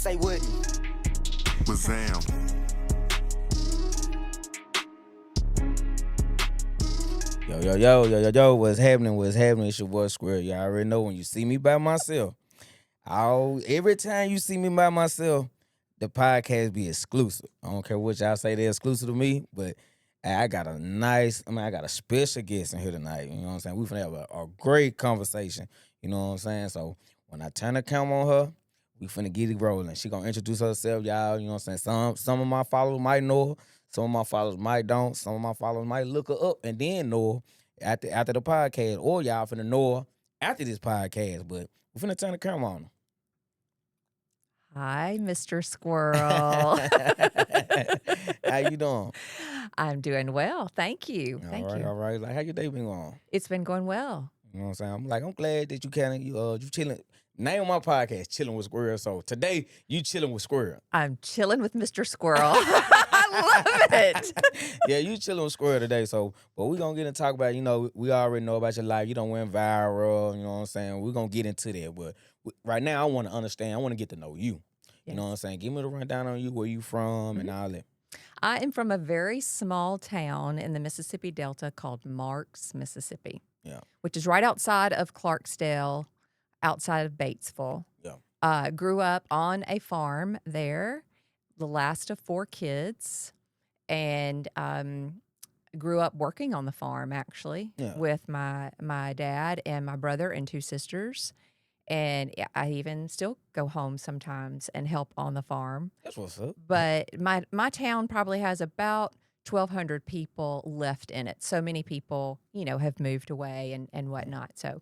Say wouldn't. Bazam. Yo, what's happening? It's your boy Squirrel. You already know when you see me by myself. Every time you see me by myself, the podcast be exclusive. I don't care what y'all say they're exclusive to me, but I got a special guest in here tonight. You know what I'm saying? We finna have a great conversation. You know what I'm saying? So when I turn the camera on her, we finna get it rolling. She gonna introduce herself, y'all. You know what I'm saying? Some of my followers might know her. Some of my followers might don't. Some of my followers might look her up and then know her after the podcast. Or y'all finna know her after this podcast. But we finna turn the camera on her. Hi, Mr. Squirrel. How you doing? I'm doing well. Thank you. Thank you. All right. Like, how your day been going? It's been going well. You know what I'm saying? I'm glad that you chilling. Name of my podcast, Chillin with Squirrel. So today, you chilling with Squirrel. I'm chilling with Mr. Squirrel. I love it. Yeah, you chilling with Squirrel today. So, but we're going to get and talk about, we already know about your life. You don't went viral, you know what I'm saying? We're going to get into that. But right now, I want to understand. I want to get to know you. Yes. You know what I'm saying? Give me the rundown on you, where you from, and all that. I am from a very small town in the Mississippi Delta called Marks, Mississippi. Yeah. Which is right outside of Clarksdale, outside of Batesville. Yeah. Grew up on a farm there, the last of 4 kids, and grew up working on the farm, actually, with my dad and my brother and 2 sisters. And I even still go home sometimes and help on the farm. That's what's up. But my town probably has about 1,200 people left in it. So many people, have moved away and whatnot. So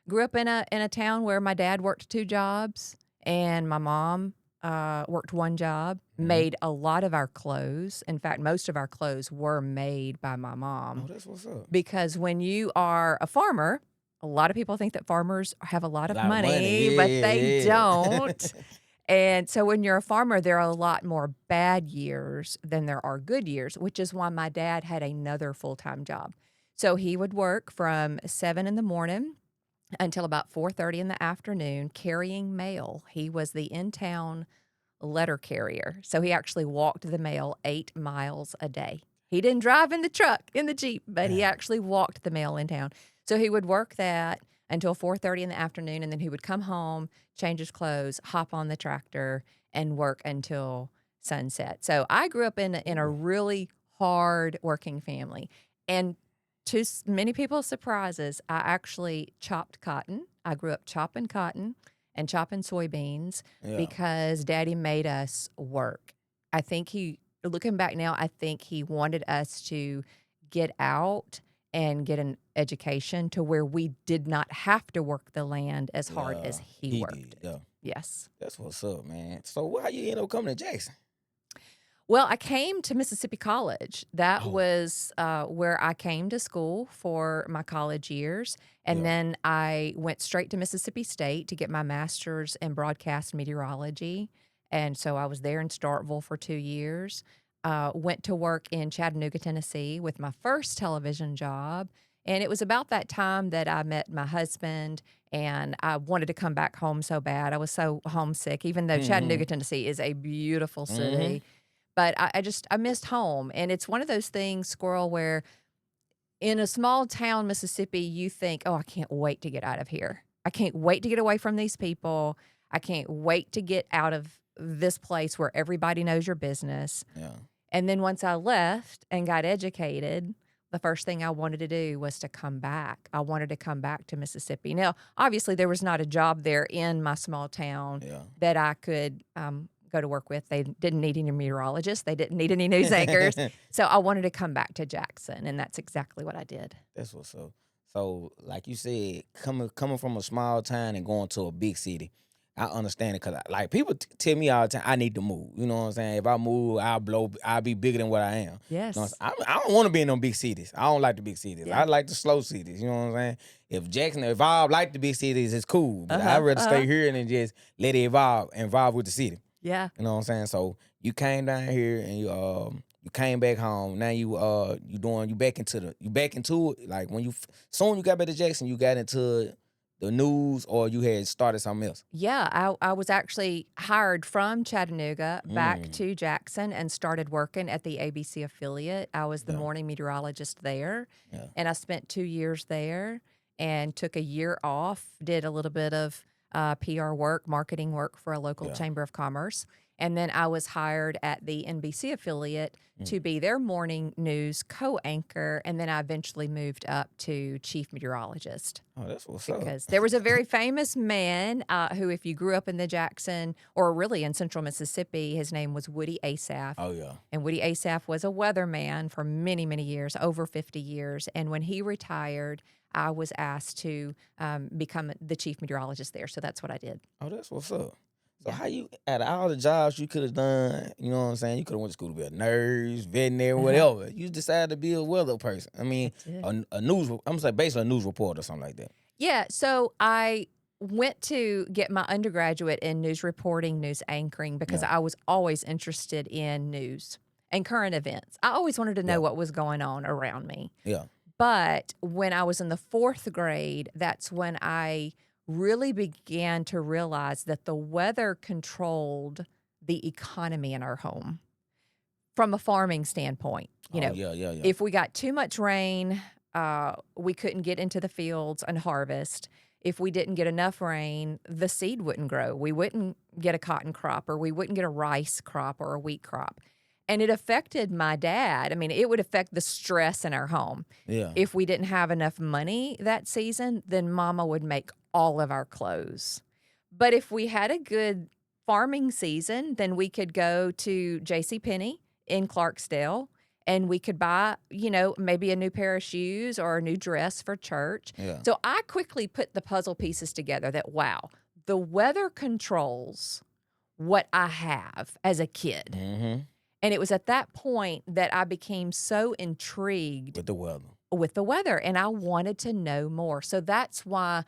grew up in a town where my dad worked 2 jobs and my mom worked 1 job, made a lot of our clothes. In fact, most of our clothes were made by my mom. Oh, that's what's up. Because when you are a farmer, a lot of people think that farmers have a lot of money, but they don't. And so when you're a farmer, there are a lot more bad years than there are good years, which is why my dad had another full-time job. So he would work from 7 in the morning until about 4:30 in the afternoon carrying mail. He was the in-town letter carrier. So he actually walked the mail 8 miles a day. He didn't drive in the truck, in the Jeep, but he actually walked the mail in town. So he would work that until 4:30 in the afternoon, and then he would come home, change his clothes, hop on the tractor, and work until sunset. So I grew up in a really hard working family. And to many people's surprises, I actually chopped cotton. I grew up chopping cotton and chopping soybeans because Daddy made us work. I think looking back now, I think he wanted us to get out and get an education to where we did not have to work the land as hard as he worked. Yes. That's what's up, man. So how you end up coming to Jackson? Well, I came to Mississippi College. That was where I came to school for my college years. And then I went straight to Mississippi State to get my master's in broadcast meteorology. And so I was there in Starkville for 2 years. Went to work in Chattanooga, Tennessee with my first television job. And it was about that time that I met my husband, and I wanted to come back home so bad. I was so homesick, even though Chattanooga, Tennessee is a beautiful city. But I missed home. And it's one of those things, Squirrel, where in a small town, Mississippi, you think, oh, I can't wait to get out of here. I can't wait to get away from these people. I can't wait to get out of this place where everybody knows your business. Yeah. And then once I left and got educated, the first thing I wanted to do was to come back. I wanted to come back to Mississippi. Now, obviously, there was not a job there in my small town that I could go to work with. They didn't need any meteorologists. They didn't need any news anchors. So I wanted to come back to Jackson, and that's exactly what I did. That's what's up. So, like you said, coming from a small town and going to a big city, I understand it because, people tell me all the time, I need to move. You know what I'm saying? If I move, I'll be bigger than what I am. Yes. You know I don't want to be in them big cities. I don't like the big cities. Yeah. I like the slow cities. You know what I'm saying? If I like the big cities, it's cool. But I'd rather stay here and then just let it evolve with the city. Yeah. You know what I'm saying? So you came down here and you came back home. Now you back into it. Like when soon you got back to Jackson, you got into the news, or you had started something else? Yeah, I was actually hired from Chattanooga back to Jackson and started working at the ABC affiliate. I was the Yeah. morning meteorologist there, Yeah. and I spent 2 years there and took a year off, did a little bit of PR work, marketing work for a local Yeah. chamber of commerce. And then I was hired at the NBC affiliate to be their morning news co-anchor, and then I eventually moved up to chief meteorologist. Oh, that's what's up. Because there was a very famous man who, if you grew up in the Jackson or really in central Mississippi, his name was Woody Asaph. Oh, yeah. And Woody Asaph was a weatherman for many, many years, over 50 years. And when he retired, I was asked to become the chief meteorologist there. So that's what I did. Oh, that's what's up. So how you, out of all the jobs you could have done, you know what I'm saying? You could have went to school to be a nurse, veterinary, whatever. You decided to be a weather person. I mean, a news, I'm gonna say basically a news reporter or something like that. Yeah, so I went to get my undergraduate in news reporting, news anchoring, because I was always interested in news and current events. I always wanted to know what was going on around me. Yeah. But when I was in the 4th grade, that's when I really began to realize that the weather controlled the economy in our home from a farming standpoint. You know, if we got too much rain, we couldn't get into the fields and harvest. If we didn't get enough rain, the seed wouldn't grow. We wouldn't get a cotton crop, or we wouldn't get a rice crop or a wheat crop. And it affected my dad. I mean, it would affect the stress in our home. Yeah. If we didn't have enough money that season, then mama would make all of our clothes. But if we had a good farming season, then we could go to JCPenney in Clarksdale and we could buy, you know, maybe a new pair of shoes or a new dress for church. Yeah. So I quickly put the puzzle pieces together that, wow, the weather controls what I have as a kid. Mm-hmm. And it was at that point that I became so intrigued with the weather, and I wanted to know more. So that's why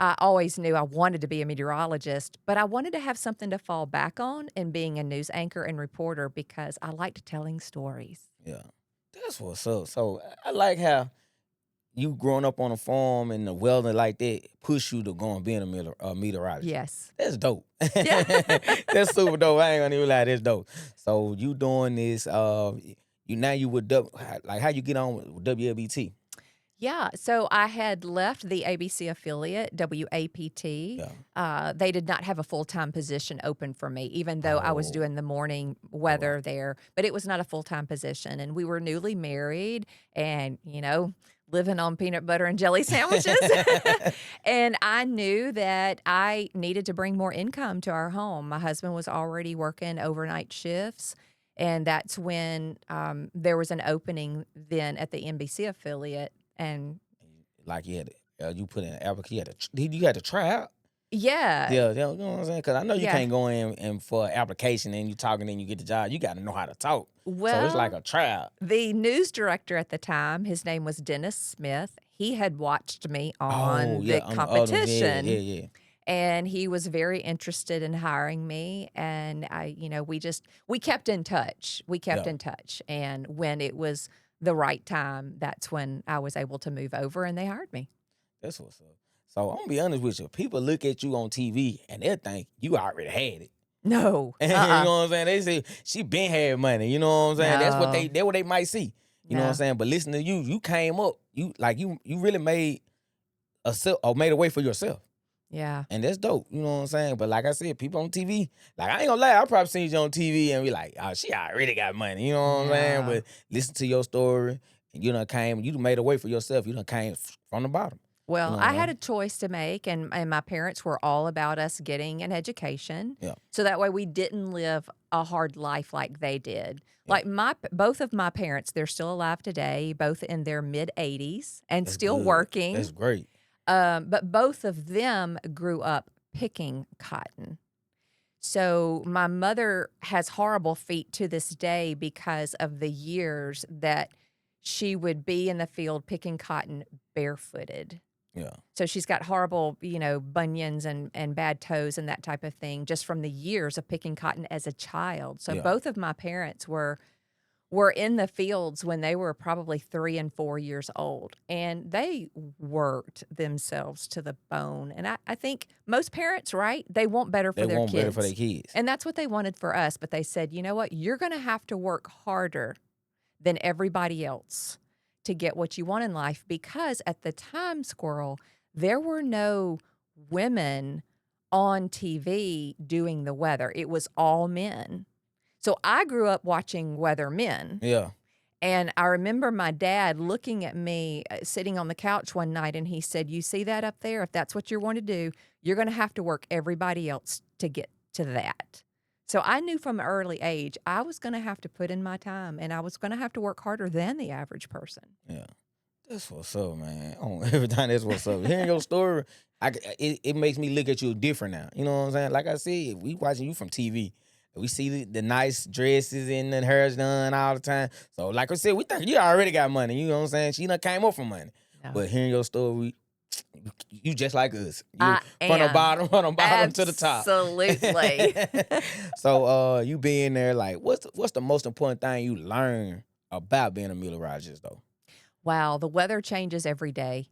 I always knew I wanted to be a meteorologist, but I wanted to have something to fall back on in being a news anchor and reporter because I liked telling stories. Yeah, that's what's up. So I like how you growing up on a farm and the weather like that push you to go and being a meteorologist. Yes. That's dope. Yeah. That's super dope. I ain't gonna even lie, that's dope. So you doing this, you with how you get on with WLBT? Yeah, so I had left the ABC affiliate, WAPT. They did not have a full-time position open for me, even though I was doing the morning weather there. But it was not a full-time position. And we were newly married and, you know, living on peanut butter and jelly sandwiches. And I knew that I needed to bring more income to our home. My husband was already working overnight shifts. And that's when there was an opening then at the NBC affiliate. And like you put in an application, you had to try out. Yeah. Yeah, you know what I'm saying? Because I know you can't go in and for an application and you talking and you get the job. You got to know how to talk. Well, so it's like a tryout. The news director at the time, his name was Dennis Smith. He had watched me on the competition. And he was very interested in hiring me. And we kept in touch. And when it was the right time, that's when I was able to move over and they hired me. That's what's up. So I'm gonna be honest with you. People look at you on TV and they think you already had it. No. You know what I'm saying? They say she been had money. You know what I'm saying? No. That's what they might see. You know what I'm saying? But listen to you came up. You really made made a way for yourself. Yeah. And that's dope. You know what I'm saying? But like I said, people on TV, like I ain't gonna lie, I probably seen you on TV and be like, oh, she already got money. You know what I'm saying? But listen to your story and you made a way for yourself. You done came from the bottom. Well, you know I had a choice to make, and my parents were all about us getting an education. Yeah. So that way we didn't live a hard life like they did. Yeah. Like both of my parents, they're still alive today, both in their mid-80s and That's still good. working. That's great. But both of them grew up picking cotton. So my mother has horrible feet to this day because of the years that she would be in the field picking cotton barefooted. Yeah. So she's got horrible, bunions and bad toes and that type of thing just from the years of picking cotton as a child. So both of my parents were were in the fields when they were probably 3 and 4 years old, and they worked themselves to the bone. And I think most parents, right? They want better for They their want better for their kids. kids. And that's what they wanted for us. But they said, you know what? You're going to have to work harder than everybody else to get what you want in life, because at the time, Squirrel, there were no women on TV doing the weather. It was all men. So I grew up watching weather men. Yeah. And I remember my dad looking at me sitting on the couch one night, and he said, you see that up there? If that's what you want to do, you're going to have to work everybody else to get to that. So I knew from an early age I was going to have to put in my time, and I was going to have to work harder than the average person. Yeah. That's what's up, man. Every time that's what's up. Hearing your story, it makes me look at you different now. You know what I'm saying? Like I said, we watching you from TV. We see the nice dresses and the hair's done all the time. So like I said, we think you already got money. You know what I'm saying? She done came up from money. No. But hearing your story, you just like us. You I from the am. bottom to the top. Absolutely. So you being there, like, what's the most important thing you learn about being a meteorologist though? Wow, the weather changes every day.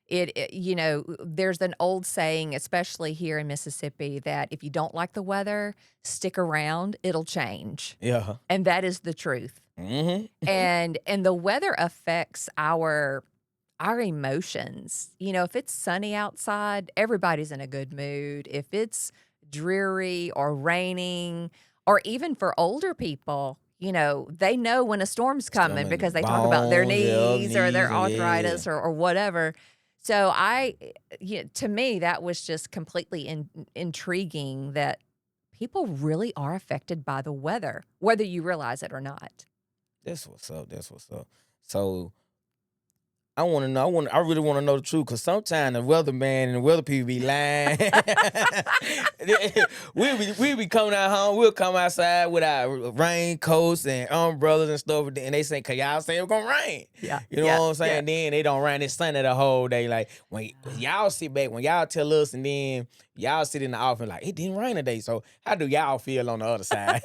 You know, there's an old saying, especially here in Mississippi, that if you don't like the weather, stick around, it'll change. Yeah. And that is the truth. Mm-hmm. And the weather affects our emotions. You know, if it's sunny outside, everybody's in a good mood. If it's dreary or raining, or even for older people, you know, they know when a storm's coming because they talk about their knees or their arthritis or whatever. So to me, that was just completely intriguing that people really are affected by the weather, whether you realize it or not. That's what's up. That's what's up. So I want to know. I really want to know the truth, because sometimes the weatherman and the weather people be lying. we'll be coming out home. We'll come outside with our raincoats and umbrellas and stuff, and they say, "Cause y'all say it's gonna rain." Yeah, you know what I'm saying. Then they don't rain. It's sunny the whole day. Like when y'all sit back, when y'all tell us, and then y'all sit in the office like it didn't rain today. So how do y'all feel on the other side?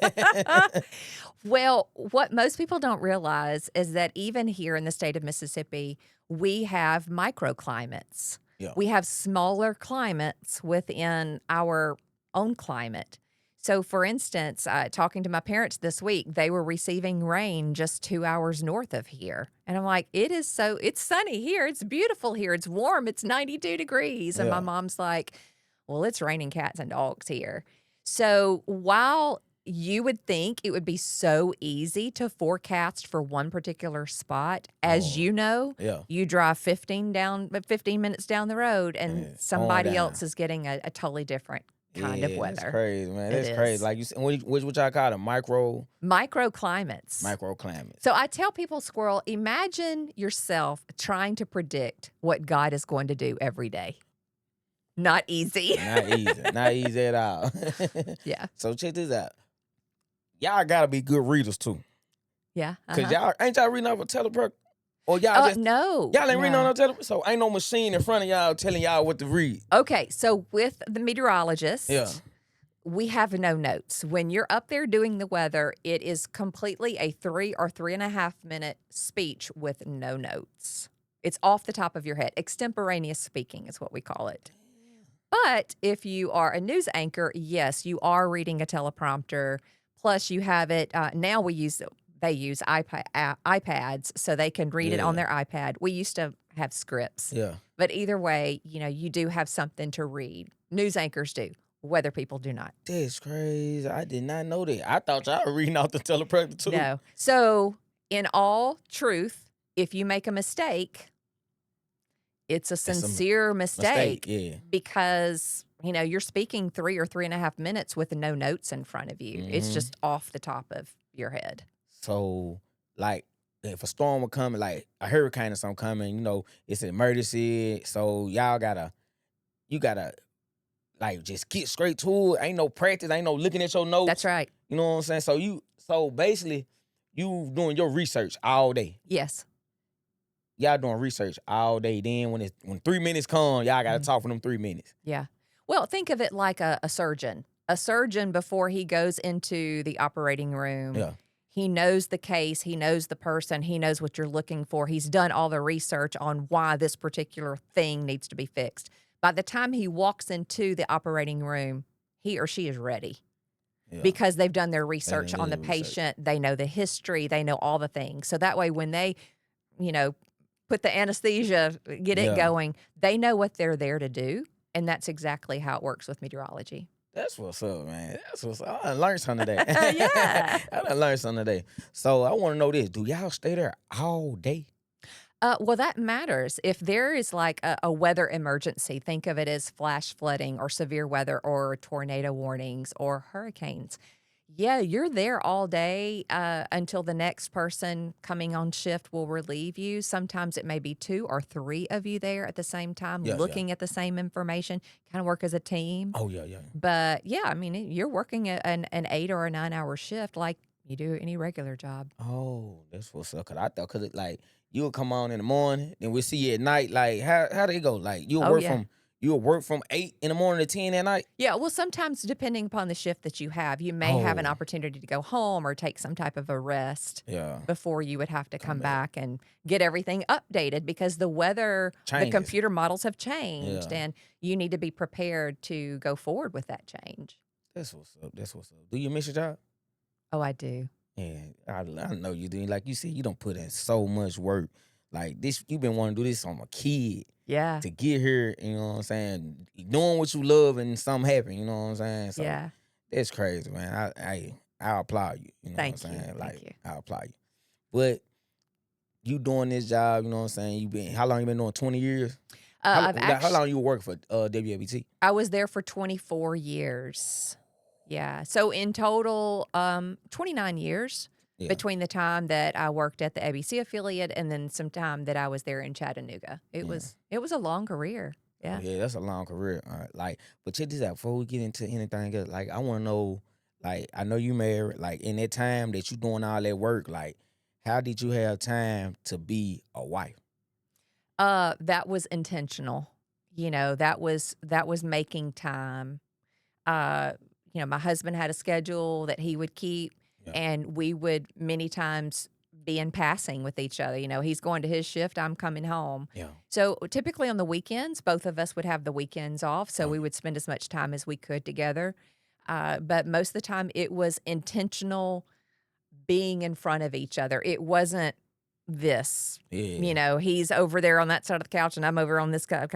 Well, what most people don't realize is that even here in the state of Mississippi, we have microclimates. Yeah. We have smaller climates within our own climate. So, for instance, talking to my parents this week, they were receiving rain just 2 hours north of here. And I'm like, it's sunny here. It's beautiful here. It's warm. It's 92 degrees. And my mom's like, well, it's raining cats and dogs here. So while you would think it would be so easy to forecast for one particular spot, as you know, you drive 15 minutes down the road, and somebody else is getting a totally different kind of weather. That's crazy, man. That's crazy. Like you said, what y'all call it? Microclimates. Microclimates. So I tell people, Squirrel, imagine yourself trying to predict what God is going to do every day. Not easy. Not easy at all. Yeah. So check this out. Y'all gotta be good readers too. Yeah. Cause y'all ain't reading off a teleprompter, or y'all just no. Y'all ain't reading on no teleprompter. So ain't no machine in front of y'all telling y'all what to read. Okay, so with the meteorologist, we have no notes. When you're up there doing the weather, it is completely a 3 or 3.5 minute speech with no notes. It's off the top of your head. Extemporaneous speaking is what we call it. But if you are a news anchor, yes, you are reading a teleprompter. Plus, you have it. Now they use iPads, so they can read it on their iPad. We used to have scripts. Yeah. But either way, you do have something to read. News anchors do. Weather people do not. That's crazy. I did not know that. I thought y'all were reading off the teleprompter too. No. So, in all truth, if you make a mistake, it's a sincere mistake. Because you're speaking 3 or 3.5 minutes with no notes in front of you. It's just off the top of your head. So, like, if a storm will come, like a hurricane or something coming, it's an emergency. So you gotta like just get straight to it. Ain't no practice. Ain't no looking at your notes. That's right. You know what I'm saying? So basically, you doing your research all day. Yes. Y'all doing research all day. Then when 3 minutes come, y'all gotta talk for them 3 minutes. Yeah. Well, think of it like a surgeon. A surgeon, before he goes into the operating room, He knows the case, he knows the person, he knows what you're looking for. He's done all the research on why this particular thing needs to be fixed. By the time he walks into the operating room, he or she is ready Yeah. because they've done their research done on the their research. patient. They know the history, they know all the things. So that way, when they, put the anesthesia, get it Yeah. going, they know what they're there to do. And that's exactly how it works with meteorology. That's what's up, man. That's what's up. I done learned something today. Yeah. I done learned something today. So I want to know this. Do y'all stay there all day? Well, that matters. If there is like a weather emergency, think of it as flash flooding or severe weather or tornado warnings or hurricanes. Yeah, you're there all day until the next person coming on shift will relieve you. Sometimes it may be 2 or 3 of you there at the same time, Yeah, looking at the same information, kind of work as a team. Oh, yeah. But yeah, I mean, you're working an 8 or a 9 hour shift like you do any regular job. Oh, that's what's up. Cause it like you would come on in the morning, then we see you at night. Like how do it go? Like Oh, yeah. you'll work from 8 in the morning to 10 at night. Yeah, well, sometimes depending upon the shift that you have, you may have an Oh. opportunity to go home or take some type of a rest Yeah. before you would have to come back. back and get everything updated because the weather, the Changes. computer models have changed, Yeah. and you need to be prepared to go forward with that change. That's what's up. That's what's up. Do you miss your job? Oh, I do. Yeah, I know you do. Like you said, you don't put in so much work. Like this, you've been wanting to do this from a kid Yeah. to get here. You know what I'm saying? Doing what you love and something happen. You know what I'm saying? So Yeah. that's crazy, man. I applaud you. You know Thank what I'm you. saying? Thank Like you. I applaud you. But you doing this job, you know what I'm saying? How long you been doing? 20 years? How long you work for WABT? I was there for 24 years. Yeah. So in total, 29 years Yeah. between the time that I worked at the ABC affiliate and then some time that I was there in Chattanooga. It was a long career. Yeah. Yeah, that's a long career. All right. Like, but check this out. Before we get into anything else, like, I want to know, like, I know you married. Like, in that time that you doing all that work, like, how did you have time to be a wife? That was intentional. That was making time. My husband had a schedule that he would keep, Yeah. and we would many times be in passing with each other. He's going to his shift, I'm coming home. Yeah. So typically on the weekends, both of us would have the weekends off, so we would spend as much time as we could together. But most of the time, it was intentional being in front of each other. It wasn't this. Yeah. He's over there on that side of the couch and I'm over on this couch.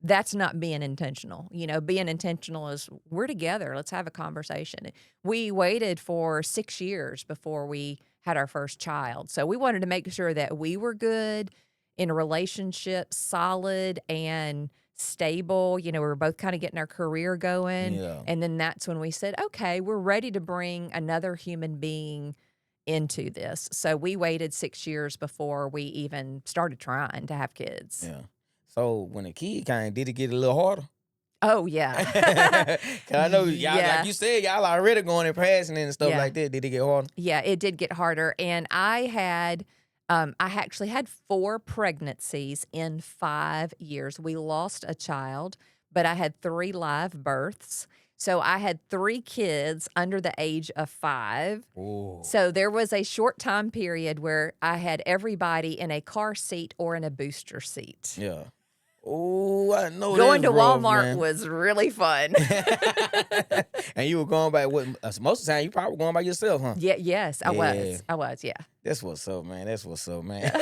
That's not being intentional. Being intentional is we're together. Let's have a conversation. We waited for 6 years before we had our first child. So we wanted to make sure that we were good in a relationship, solid and stable. We were both kind of getting our career going. Yeah. And then that's when we said, okay, we're ready to bring another human being into this. So we waited 6 years before we even started trying to have kids. Yeah. So when a kid came, did it get a little harder? Oh, yeah. 'Cause I know y'all, Yeah. like you said, y'all already going and passing and stuff Yeah. like that. Did it get harder? Yeah, it did get harder. And I actually had 4 pregnancies in 5 years. We lost a child, but I had 3 live births. So I had 3 kids under the age of 5. Ooh. So there was a short time period where I had everybody in a car seat or in a booster seat. Yeah. Oh, I know Going to that's rough, Walmart man. was really fun. And you were going by most of the time you probably going by yourself, huh? Yeah, yes, I Yeah. was. I was, yeah. That's what's up, man. That's what's up, man.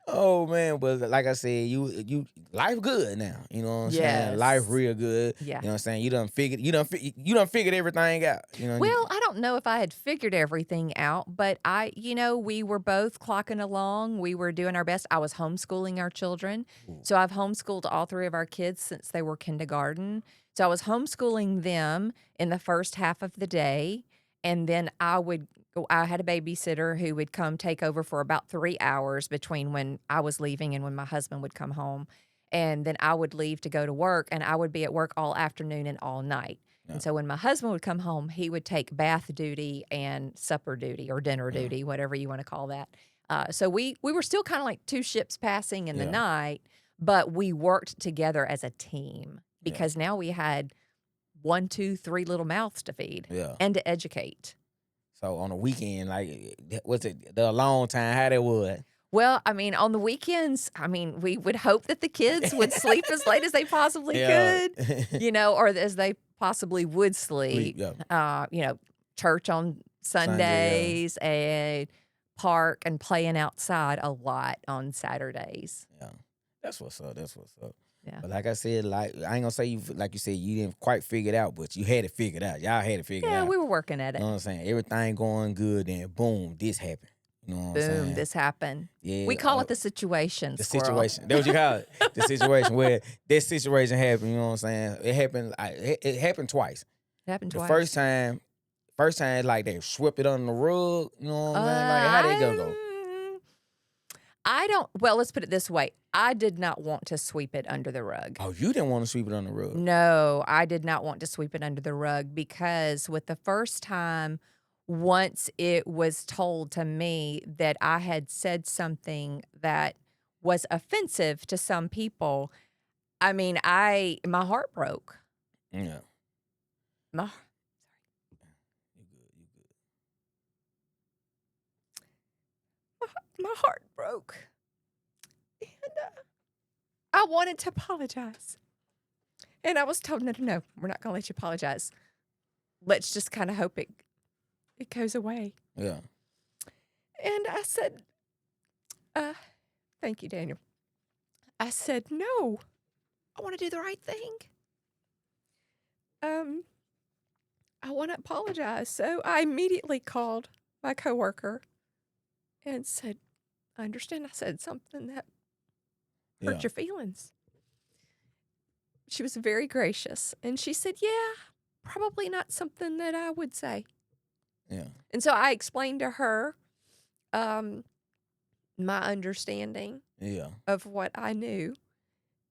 Oh man, but like I said, you life good now. You know what I'm saying? Life Yes. real good. Yeah. You know what I'm saying? You done figured everything out. Well, I don't know if I had figured everything out, but we were both clocking along. We were doing our best. I was homeschooling our children. So I've homeschooled all 3 of our kids since they were kindergarten. So I was homeschooling them in the first half of the day. And then I had a babysitter who would come take over for about 3 hours between when I was leaving and when my husband would come home. And then I would leave to go to work, and I would be at work all afternoon and all night. Yeah. And so when my husband would come home, he would take bath duty and supper duty or dinner duty, whatever you want to call that. So we were still kind of like 2 ships passing in the Yeah. night, but we worked together as a team because now we had 1, 2, 3 little mouths to feed Yeah. and to educate. So on the weekend, like, what's it? The long time, how that was? Well, I mean, on the weekends, I mean, we would hope that the kids would sleep as late as they possibly Yeah. could, or as they possibly would Sleep, sleep. yeah. Church on Sunday, yeah. Sundays and park and playing outside a lot on Saturdays. Yeah. That's what's up. That's what's up. Yeah. But like I said, like I ain't gonna say like you said, you didn't quite figure it out, but you had it figured out. Y'all had it figured Yeah, out. we were working at You it. know what I'm saying? Everything going good, then boom, this happened. You know what I'm saying? Boom, this happened. Yeah. We call it the situation, The Squirrel. situation. That's what you call it. The situation where this situation happened. You know what I'm saying? It happened. It happened twice. It happened The twice. first time, like they swept it under the rug. You know what I'm saying? Like how they go? I don't. Well, let's put it this way. I did not want to sweep it under the rug. Oh, you didn't want to sweep it under the rug. No, I did not want to sweep it under the rug because with the first time, once it was told to me that I had said something that was offensive to some people, I mean, my heart broke. Yeah. My You good. my heart broke. And I wanted to apologize. And I was told, no, we're not going to let you apologize. Let's just kind of hope it goes away. Yeah. And I said, thank you, Daniel. I said, no, I want to do the right thing. I want to apologize. So I immediately called my coworker and said, I understand I said something that hurt your feelings. She was very gracious. And she said, yeah, probably not something that I would say. Yeah. And so I explained to her my understanding of what I knew.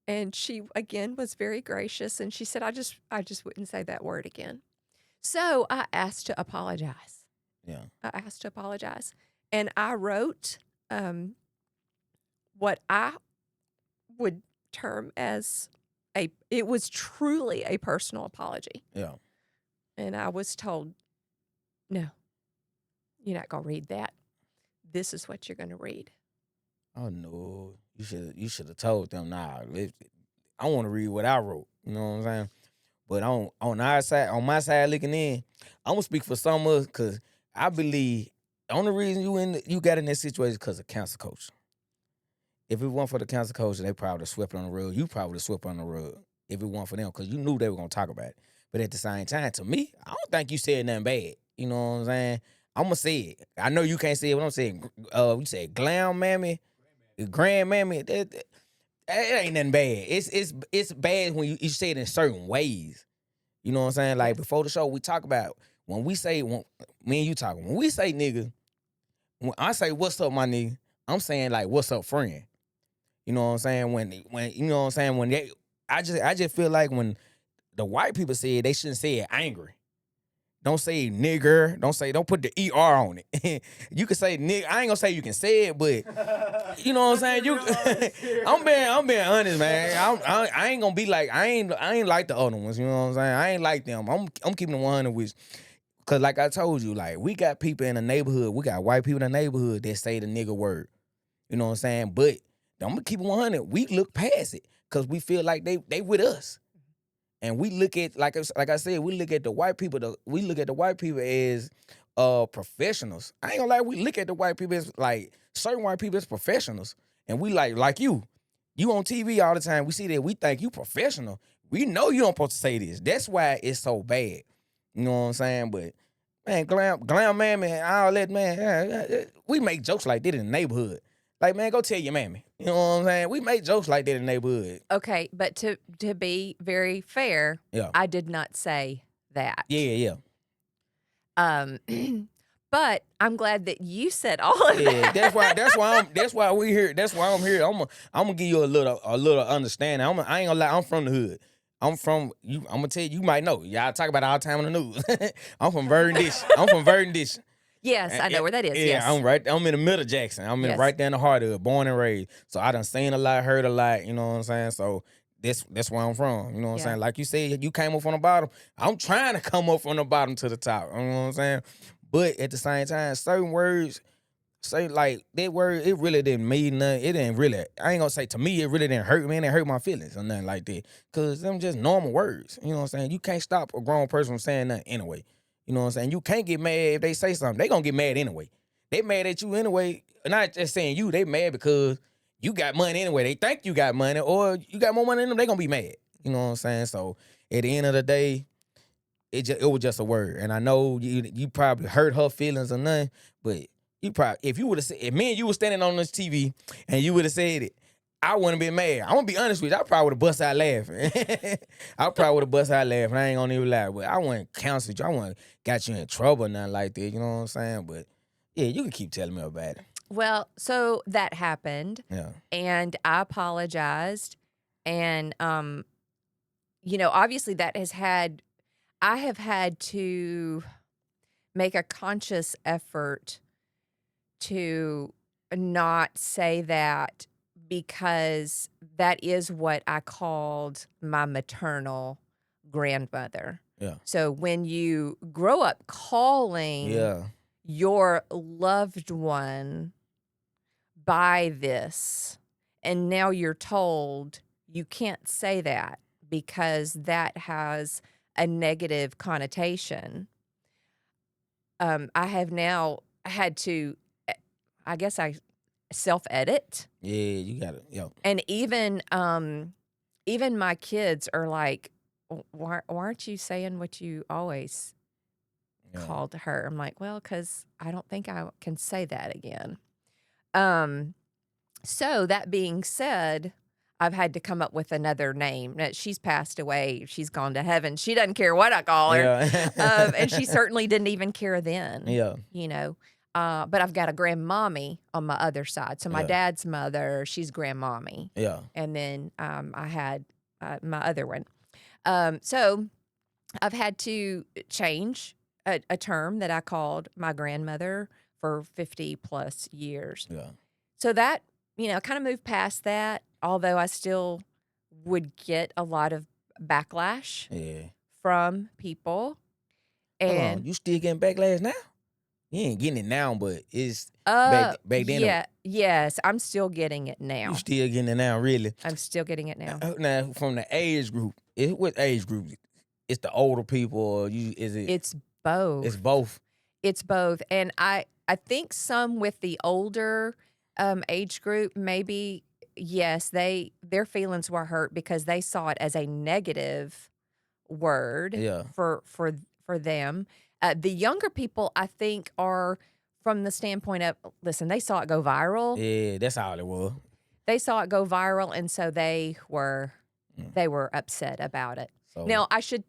And she, again, was very gracious. And she said, I just wouldn't say that word again. So I asked to apologize. Yeah. I asked to apologize. And I wrote what I would term as it was truly a personal apology. Yeah. And I was told, no, you're not going to read that. This is what you're going to read. Oh no, you should have told them. Nah, I want to read what I wrote. You know what I'm saying? But on our side, on my side looking in, I'm gonna speak for some of us because I believe the only reason you got in this situation because of council culture. If it weren't for the council culture, they probably would have swept on the rug. You probably would have swept on the rug if it weren't for them because you knew they were gonna talk about it. But at the same time, to me, I don't think you said nothing bad. You know what I'm saying? I'm gonna say it. I know you can't say it. What I'm saying, you said glam mammy, grand mammy. It ain't nothing bad. It's bad when you say it in certain ways. You know what I'm saying? Like before the show, we talk about when we say me and you talking. When we say nigga, when I say what's up, my nigga, I'm saying like what's up, friend. You know what I'm saying? When you know what I'm saying? When I just feel like when the white people say it, they shouldn't say it angry. Don't say nigger. Don't put the ER on it. You can say nigga. I ain't gonna say you can say it, but you know what I'm saying? I'm being honest, man. I ain't gonna be like I ain't like the other ones. You know what I'm saying? I ain't like them. I'm keeping the 100 with. Cause like I told you, like we got people in the neighborhood. We got white people in the neighborhood that say the nigga word. You know what I'm saying? But I'm gonna keep it 100. We look past it because we feel like they with us. And we look at like I said, we look at the white people as professionals. I ain't gonna lie, we look at the white people as like certain white people as professionals. And we like you on TV all the time. We see that, we think you professional. We know you don't supposed to say this. That's why it's so bad. You know what I'm saying? But man, glam mammy and all that, man, we make jokes like that in the neighborhood. Like, man, go tell your mammy. You know what I'm saying? We make jokes like that in the neighborhood. Okay, but to be very fair, I did not say that. Yeah. But I'm glad that you said all of that. That's why we here. That's why I'm here. I'm gonna give you a little understanding. I ain't gonna lie. I'm from the hood. I'm gonna tell you. You might know. Y'all talk about it all the time on the news. I'm from Verdon. Yes, I know where that is. Yeah, yes. I'm in the middle of Jackson. I'm right there in the heart of it, born and raised. So I done seen a lot, heard a lot, you know what I'm saying? So that's where I'm from. You know what I'm saying? Like you said, you came up from the bottom. I'm trying to come up from the bottom to the top. You know what I'm saying? But at the same time, certain words, say like that word, it really didn't mean nothing. It didn't really. I ain't gonna say to me, it really didn't hurt me. It didn't hurt my feelings or nothing like that. Cause them just normal words. You know what I'm saying? You can't stop a grown person from saying nothing anyway. You know what I'm saying? You can't get mad if they say something. They gonna get mad anyway. They mad at you anyway. Not just saying you. They mad because you got money anyway. They think you got money, or you got more money than them. They gonna be mad. You know what I'm saying? So at the end of the day, it was just a word. And I know you probably hurt her feelings or nothing, but you probably, if you would have said, if me and you were standing on this TV and you would have said it, I wouldn't have been mad. I'm gonna be honest with you, I probably would have bust out laughing. I probably would have bust out laughing. I ain't gonna even lie, but I wouldn't counsel you. I wouldn't got you in trouble or nothing like that. You know what I'm saying? But yeah, you can keep telling me about it. Well, so that happened. Yeah. And I apologized. And obviously I have had to make a conscious effort to not say that, because that is what I called my maternal grandmother. Yeah. So when you grow up calling your loved one by this, and now you're told you can't say that because that has a negative connotation. I have now had to, I guess I self-edit. Yeah, you got it. Yeah. And even my kids are like, why aren't you saying what you always called her? I'm like, well, because I don't think I can say that again. So that being said, I've had to come up with another name. She's passed away. She's gone to heaven. She doesn't care what I call her. Yeah. And she certainly didn't even care then. Yeah. But I've got a grandmommy on my other side. So my dad's mother, she's grandmommy. Yeah. And then I had my other one. So I've had to change a term that I called my grandmother for 50 plus years. Yeah. So that, kind of moved past that, although I still would get a lot of backlash from people. Hold And on, you still getting backlash now? You ain't getting it now, but it's back then. Yeah, yes, I'm still getting it now. You still getting it now, really? I'm still getting it now. Now, from the age group, what age group? It's the older people, or is it? It's both. It's both. It's both, and I think some with the older age group, maybe yes, their feelings were hurt because they saw it as a negative word for them. The younger people, I think, are from the standpoint of, listen, they saw it go viral. Yeah, that's all it was. They saw it go viral, and so they were upset about it. So, now, I should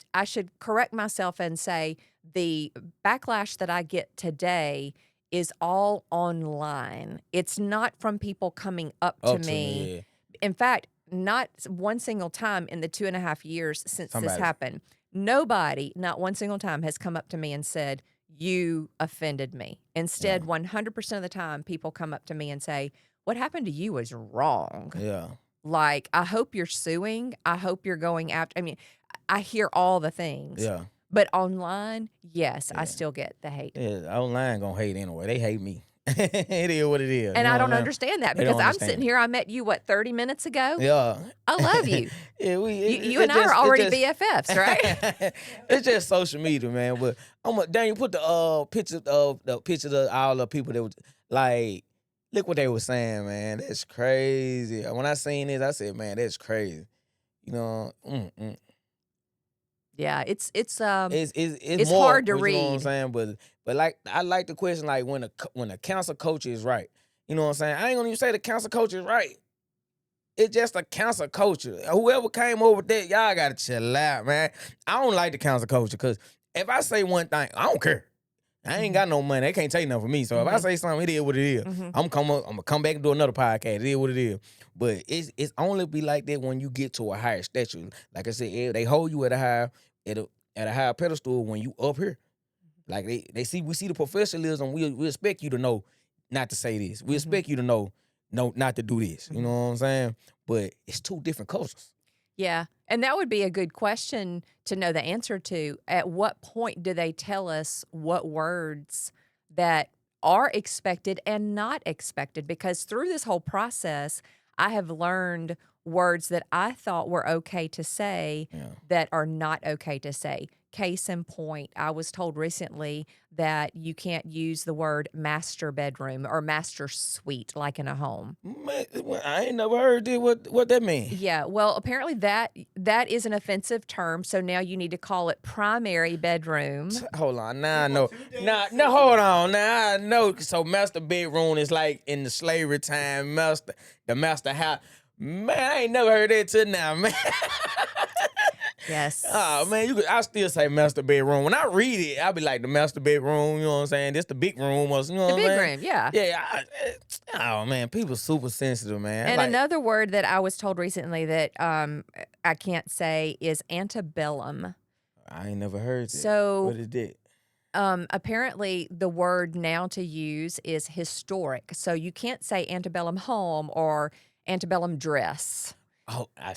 correct myself and say the backlash that I get today is all online. It's not from people coming up to me. Yeah. In fact, not one single time in the 2.5 years since this happened. Nobody, not one single time, has come up to me and said, you offended me. Instead, 100% of the time, people come up to me and say, what happened to you was wrong. Yeah. Like, I hope you're suing. I hope you're going after. I mean, I hear all the things. Yeah. But online, yes, I still get the hate. Yeah, online gonna hate anyway. They hate me. It is what it is. And I don't understand that, because I'm sitting here. I met you 30 minutes ago. Yeah, I love you. Yeah, you and I are already BFFs, right? It's just social media, man. But Daniel, put the pictures of all the people that was like, look what they were saying, man. That's crazy. When I seen this, I said, man, that's crazy. Yeah, it's it's more, hard to read. You know what I'm saying? But like, I like the question, like, when the council coach is right. You know what I'm saying? I ain't gonna even say the council coach is right. It's just a council coach. Whoever came over with that, y'all gotta chill out, man. I don't like the council coach, because if I say one thing, I don't care. I ain't got no money. They can't take nothing from me. So if I say something, it is what it is. I'm gonna come back and do another podcast. It is what it is. But it's only be like that when you get to a higher stature. Like I said, they hold you at a higher pedestal when you up here. Like we see the professionalism. We expect you to know not to say this. We expect you to know not to do this. You know what I'm saying? But it's two different cultures. Yeah. And that would be a good question to know the answer to. At what point do they tell us what words that are expected and not expected? Because through this whole process, I have learned words that I thought were okay to say Yeah. that are not okay to say. Case in point, I was told recently that you can't use the word master bedroom or master suite like in a home. Man, I ain't never heard it. What that mean? Yeah, well, apparently that is an offensive term, so now you need to call it primary bedroom. Hold on, now I know. Now, hold on. Now I know. So master bedroom is like in the slavery time, the master house. Man, I ain't never heard that till now, man. Yes. Oh man, I still say master bedroom. When I read it, I be like the master bedroom. You know what I'm saying? This the big room, or you know The what I'm big saying? room, yeah. Yeah. Oh man, people super sensitive, man. And Like, another word that I was told recently that I can't say is antebellum. I ain't never heard that. So What is that? apparently the word now to use is historic. So you can't say antebellum home or antebellum dress. Oh, Now-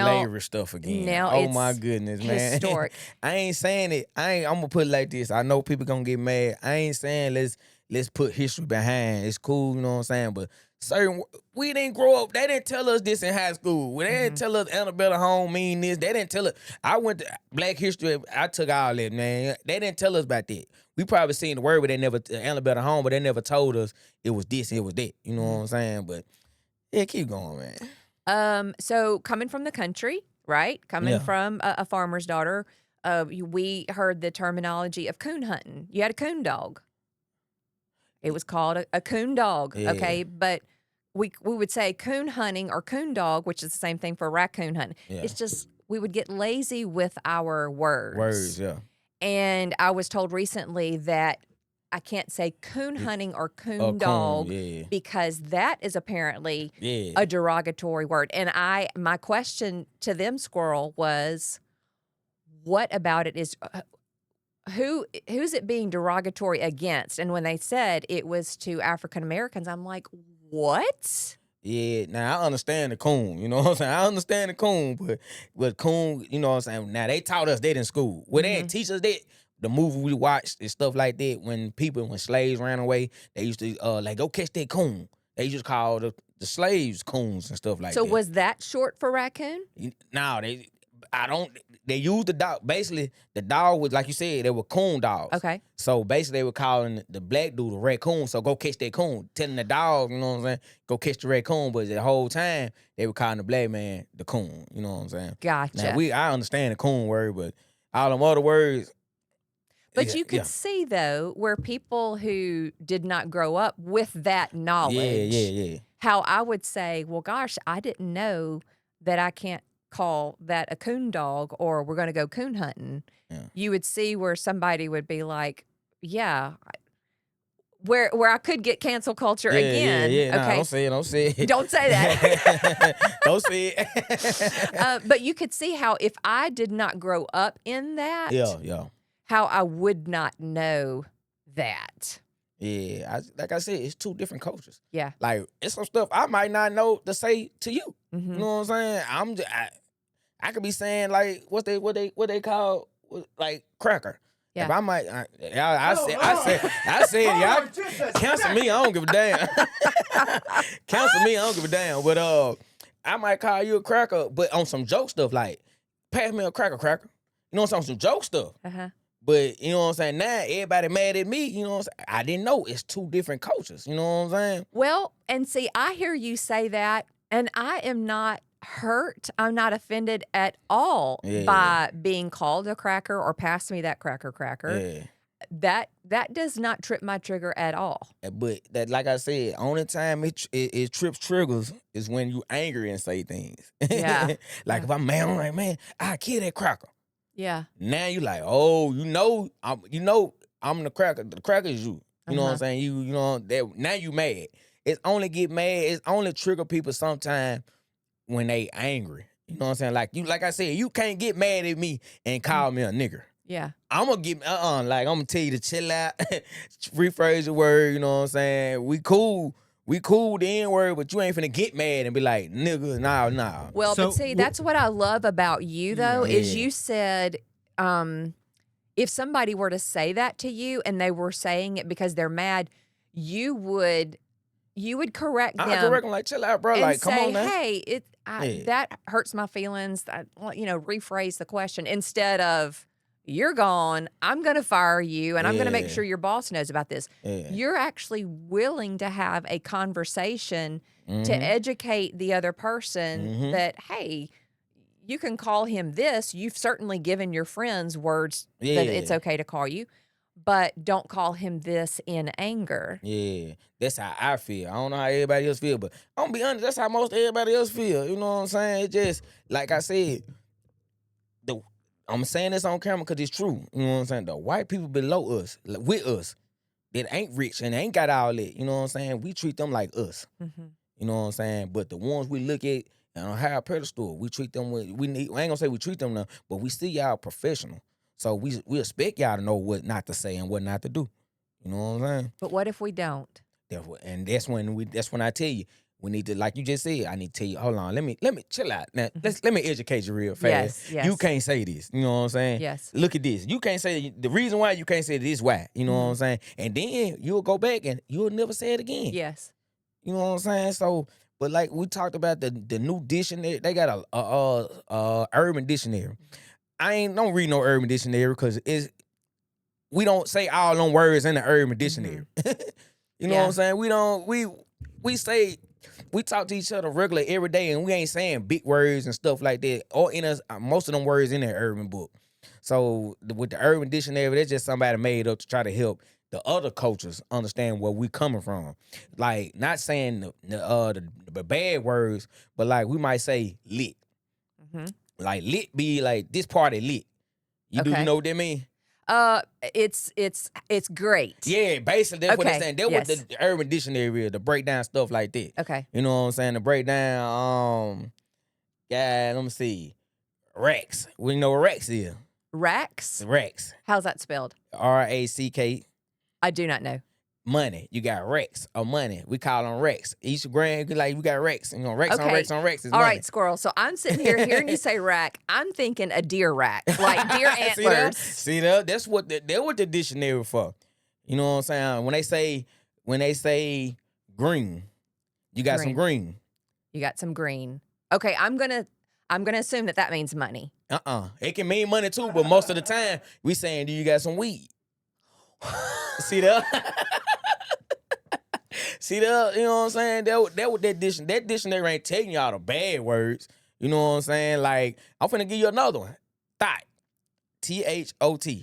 slavery stuff again. now Oh my it's goodness, man. historic. I ain't saying it. I'm gonna put it like this. I know people gonna get mad. I ain't saying let's put history behind. It's cool, you know what I'm saying? But we didn't grow up. They didn't tell us this in high school. They didn't tell us Annabella home mean this. They didn't tell us. I went to Black History. I took all that, man. They didn't tell us about that. We probably seen the word, but they never Annabella home, but they never told us it was this, it was that. You know what I'm saying? But yeah, keep going, man. So coming from the country, right? Coming Yeah. from a farmer's daughter, we heard the terminology of coon hunting. You had a coon dog. It was called a coon dog, Yeah. okay? But we would say coon hunting or coon dog, which is the same thing for raccoon hunting. Yeah. It's just we would get lazy with our words. Words, yeah. And I was told recently that I can't say coon hunting or coon Coon, dog yeah. because that is apparently Yeah. a derogatory word. And my question to them, Squirrel, was, what about it is who's it being derogatory against? And when they said it was to African Americans, I'm like, what? Yeah, now I understand the coon, you know what I'm saying? I understand the coon, but coon, you know what I'm saying? Now they taught us that in school. Well, they didn't teach us that. The movie we watched and stuff like that, when slaves ran away, they used to like go catch that coon. They used to call the slaves coons and stuff like So that. was that short for raccoon? No, they used the dog. Basically, the dog was, like you said, they were coon dogs. Okay. So basically, they were calling the black dude a raccoon. So go catch that coon. Telling the dog, you know what I'm saying, go catch the raccoon. But the whole time, they were calling the black man the coon. You know what I'm saying? Gotcha. Now, I understand the coon word, but all them other words. But yeah, you could see, though, where people who did not grow up with that knowledge, Yeah. how I would say, well, gosh, I didn't know that I can't call that a coon dog or we're going to go coon hunting. Yeah. You would see where somebody would be like, yeah, where I could get cancel culture again. Yeah. Nah, Okay. don't say it. Don't say that. Don't say it. But you could see how if I did not grow up in that, Yeah. how I would not know that. Yeah, like I said, it's two different cultures. Yeah. Like, it's some stuff I might not know to say to you. Mhm. You know what I'm saying? I could be saying like what they call like cracker. Yeah. If I might, I said, y'all cancel me. I don't give a damn. Cancel me. I don't give a damn. But I might call you a cracker, but on some joke stuff like, pass me a cracker. You know what I'm saying? Some joke stuff. Uh-huh. But, you know what I'm saying, now everybody mad at me, you know what I'm saying? I didn't know. It's two different cultures, you know what I'm saying? Well, and see, I hear you say that, and I am not hurt. I'm not offended at all Yeah. by being called a cracker or pass me that cracker. Yeah. That does not trip my trigger at all. But that, like I said, only time it trips triggers is when you angry and say things. Yeah. Like if I'm mad, I'm like, man, I kill that cracker. Yeah. Now you like, oh, I'm the cracker. The cracker is you. You know what I'm saying? You know that now you mad. It's only get mad. It's only trigger people sometime when they angry. You know what I'm saying? Like I said, you can't get mad at me and call me a nigger. Yeah. I'm gonna get like I'm gonna tell you to chill out, rephrase the word. You know what I'm saying? We cool, We cool the N-word, but you ain't finna get mad and be like, nigga, nah. Well, So, but see, that's what I love about you, though, is Yeah. you said, if somebody were to say that to you and they were saying it because they're mad, you would correct I them correct them like, chill out, bro. and Like, come say, on now. hey, Yeah. that hurts my feelings. Rephrase the question instead of, you're gone, I'm going to fire you, and I'm going to make Yeah. sure your boss knows about this. Yeah. You're actually willing to have a conversation to Mhm. educate the other person Mhm. that, hey, you can call him this. You've certainly given your friends words that it's Yeah. okay to call you, but don't call him this in anger. Yeah, that's how I feel. I don't know how everybody else feel, but I'm gonna be honest, that's how most everybody else feel. You know what I'm saying? It just, like I said, I'm saying this on camera because it's true. You know what I'm saying? The white people below us, with us, that ain't rich and ain't got all that. You know what I'm saying? We treat them like us. Mm-hmm. You know what I'm saying? But the ones we look at on a higher pedestal, we treat them with, I ain't gonna say we treat them now, but we see y'all professional. So we expect y'all to know what not to say and what not to do. You know what I'm saying? But what if we don't? And that's when I tell you, we need to, like you just said, I need to tell you, hold on, let me chill out. Now, let me educate you real fast. Yes. You can't say this. You know what I'm saying? Yes. Look at this. You can't say the reason why you can't say this why. You know what I'm saying? And then you'll go back and you'll never say it again. Yes. You know what I'm saying? So, but like we talked about the new dictionary, they got a urban dictionary. I don't read no urban dictionary because we don't say all them words in the urban dictionary. You know what I'm saying? We say, we talk to each other regular every day and we ain't saying big words and stuff like that. Or in us, most of them words in that urban book. So with the urban dictionary, that's just somebody made up to try to help the other cultures understand where we coming from. Like, not saying the bad words, but like we might say lit. Like lit be like this party lit. Do you know what that mean? It's great. Yeah, basically that's what they're Okay, saying. That's what the urban dictionary is, to break down stuff like that. Okay. You know what I'm saying? To break down, let me see. Racks. We know what racks is. Racks? Racks. How's that spelled? RACK. I do not know. Money. You got racks of money. We call them racks. Each grand, like we got racks. You know, racks on racks on racks is All money. right, Squirrel. So I'm sitting here hearing you say rack. I'm thinking a deer rack, like deer antlers. See that? That's what the dictionary for. You know what I'm saying? When they say green, you got some green. You got some green. Okay, I'm gonna assume that means money. It can mean money too, but most of the time we saying, do you got some weed? See that? See that? You know what I'm saying? That dictionary ain't taking y'all the bad words. You know what I'm saying? Like, I'm finna give you another one. Thought. THOT.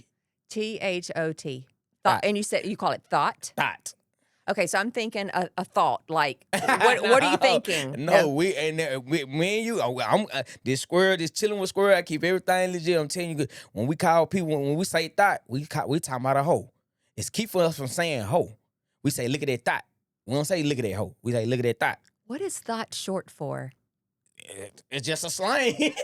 THOT. Thought. And you call it thought? Thought. Okay, so I'm thinking a thought. Like, what are you thinking? No, me and you. This chilling with Squirrel. I keep everything legit. I'm telling you, when we call people, when we say thought, we talking about a hoe. It's keep us from saying hoe. We say, look at that thought. We don't say look at that hoe. We say, look at that thought. What is thought short for? It's just a slang.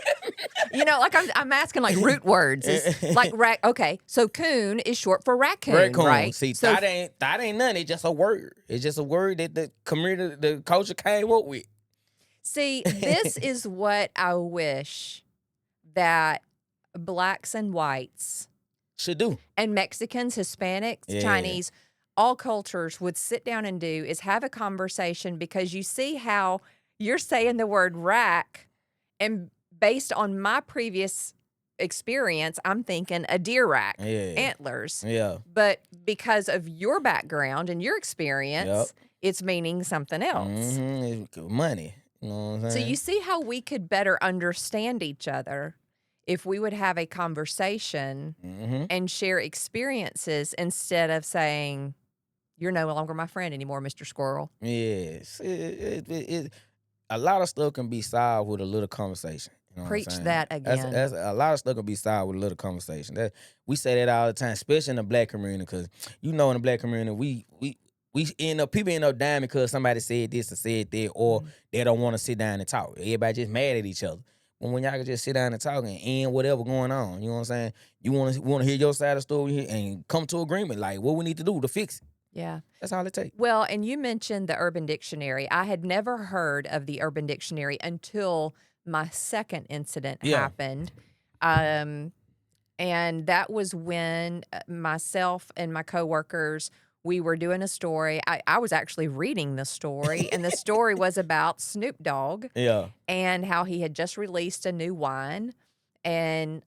Like I'm asking like root words. It's like okay, so coon is short for raccoon, right? See, so thought ain't nothing. It's just a word. It's just a word that the community, the culture came up with. See, this is what I wish that blacks and whites should do, and Mexicans, Hispanics, Yeah. Chinese, all cultures would sit down and do is have a conversation, because you see how you're saying the word rack, and based on my previous experience, I'm thinking a deer rack, antlers. Yeah. But because of your background and your experience, it's meaning something else. Money. You know what I'm saying? So you see how we could better understand each other if we would have a conversation and share experiences instead of saying, you're no longer my friend anymore, Mr. Squirrel. Yes. A lot of stuff can be solved with a little conversation. You know Preach what I'm saying? that again. That's a lot of stuff can be solved with a little conversation. We say that all the time, especially in the black community, because in the black community, people end up dying because somebody said this or said that, or they don't want to sit down and talk. Everybody just mad at each other. But when y'all can just sit down and talk and end whatever going on, you know what I'm saying? You want to hear your side of the story and come to agreement, like what we need to do to fix it. Yeah. That's all it takes. Well, and you mentioned the Urban Dictionary. I had never heard of the Urban Dictionary until my second incident Yeah. happened. And that was when myself and my coworkers, we were doing a story. I was actually reading the story, and the story was about Snoop Dogg Yeah. and how he had just released a new wine. And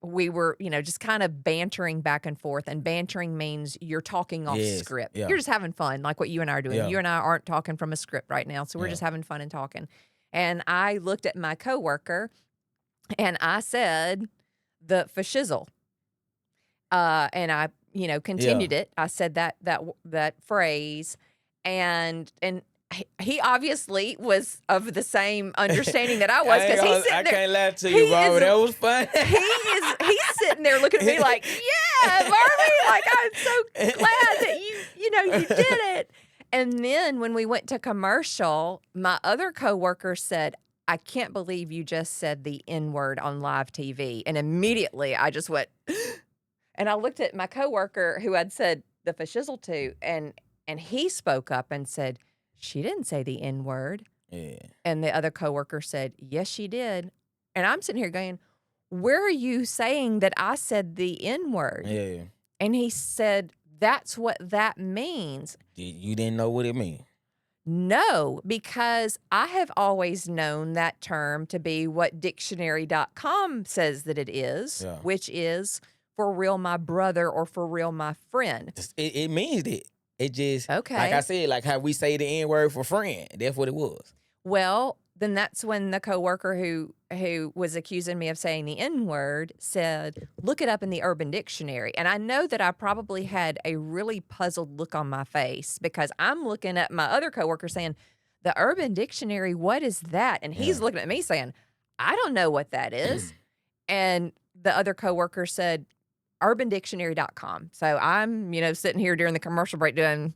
we were, just kind of bantering back and forth. And bantering means you're talking off Yes. script. Yeah. You're just having fun, like what you and I are doing. Yeah. You and I aren't talking from a script right now, so we're Yeah. just having fun and talking. And I looked at my coworker, and I said the fashizzle. And I, continued it. I said that phrase, and he obviously was of the same understanding that I was, because he's sitting I there. can't lie to he you, Barbie. is- That was fun. He's sitting there looking at me like, yeah, Barbie, like, I'm so glad that you did it. And then when we went to commercial, my other coworker said, I can't believe you just said the N-word on live TV. And immediately I just went, and I looked at my coworker who I'd said the fashizzle to, and he spoke up and said, she didn't say the N-word. Yeah. And the other coworker said, yes, she did. And I'm sitting here going, where are you saying that I said the N-word? Yeah. And he said, that's what that means. You didn't know what it mean. No, because I have always known that term to be what dictionary.com says that it is, Yeah. which is for real my brother or for real my friend. It means that. It just, Okay. like I said, like how we say the N-word for friend. That's what it was. Well, then that's when the coworker who was accusing me of saying the N-word said, look it up in the Urban Dictionary. And I know that I probably had a really puzzled look on my face, because I'm looking at my other coworker saying, the Urban Dictionary, what is that? And he's looking at me saying, I don't know what that is. And the other coworker said, urbandictionary.com. So I'm, sitting here during the commercial break and